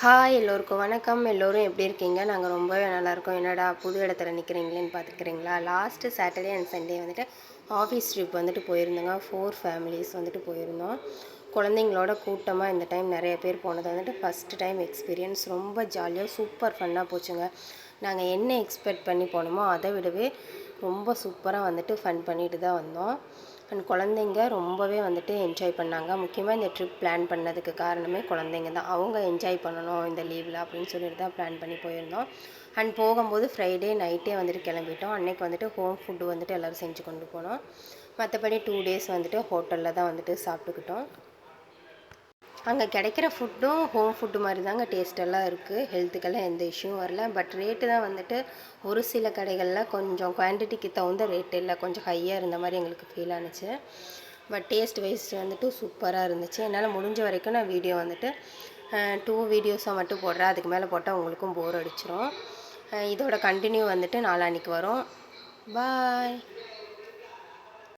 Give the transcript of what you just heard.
Hi எல்லோருக்கும் வணக்கம். எல்லோரும் எப்படி இருக்கீங்க? நாங்கள் ரொம்பவே நல்லாயிருக்கோம். என்னடா புது இடத்துல நிற்கிறீங்களேன்னு பார்த்துக்கிறீங்களா? லாஸ்ட்டு சாட்டர்டே அண்ட் சண்டே வந்துட்டு ஆஃபீஸ் ட்ரிப் வந்துட்டு போயிருந்தோங்க. 4 ஃபேமிலிஸ் வந்துட்டு போயிருந்தோம். குழந்தைங்களோட கூட்டமாக இந்த டைம் நிறைய பேர் போனது வந்துட்டு ஃபஸ்ட்டு டைம் எக்ஸ்பீரியன்ஸ். ரொம்ப ஜாலியாக சூப்பர் ஃபன்னாக போச்சுங்க. நாங்கள் என்ன எக்ஸ்பெக்ட் பண்ணி போனோமோ அதை விடவே ரொம்ப சூப்பராக வந்துட்டு ஃபன் பண்ணிட்டு தான் வந்தோம். அண்ட் குழந்தைங்க ரொம்பவே வந்துட்டு என்ஜாய் பண்ணாங்க. முக்கியமாக இந்த ட்ரிப் பிளான் பண்ணதுக்கு காரணமே குழந்தைங்க தான். அவங்க என்ஜாய் பண்ணணும் இந்த லீவில் அப்படின்னு சொல்லிட்டு தான் பிளான் பண்ணி போயிருந்தோம். அண்ட் போகும்போது ஃப்ரைடே நைட்டே வந்துட்டு கிளம்பிட்டோம். அன்றைக்கி வந்துட்டு ஹோம் ஃபுட்டு வந்துட்டு எல்லோரும் செஞ்சு கொண்டு போனோம். மற்றபடி 2 டேஸ் வந்துட்டு ஹோட்டலில் தான் வந்துட்டு சாப்பிட்டுக்கிட்டோம். அங்கே கிடைக்கிற ஃபுட்டும் ஹோம் ஃபுட்டு மாதிரி தாங்க டேஸ்ட்டெல்லாம் இருக்குது. ஹெல்த்துக்கெல்லாம் எந்த இஷ்யூவும் வரல. பட் ரேட்டு தான் வந்துட்டு ஒரு சில கடைகளில் கொஞ்சம் குவான்டிட்டிக்கு தகுந்த ரேட் இல்லை, கொஞ்சம் ஹையாக இருந்த மாதிரி எங்களுக்கு ஃபீல் ஆனுச்சு. பட் டேஸ்ட் வைஸ் வந்துட்டு சூப்பராக இருந்துச்சு. என்னால் முடிஞ்ச வரைக்கும் நான் வீடியோ வந்துட்டு 2 வீடியோஸாக மட்டும் போடுறேன். அதுக்கு மேலே போட்டால் உங்களுக்கும் போர் அடிச்சிடும். இதோட கண்டினியூ வந்துட்டு நாளான்னைக்கு வரும். பாய்.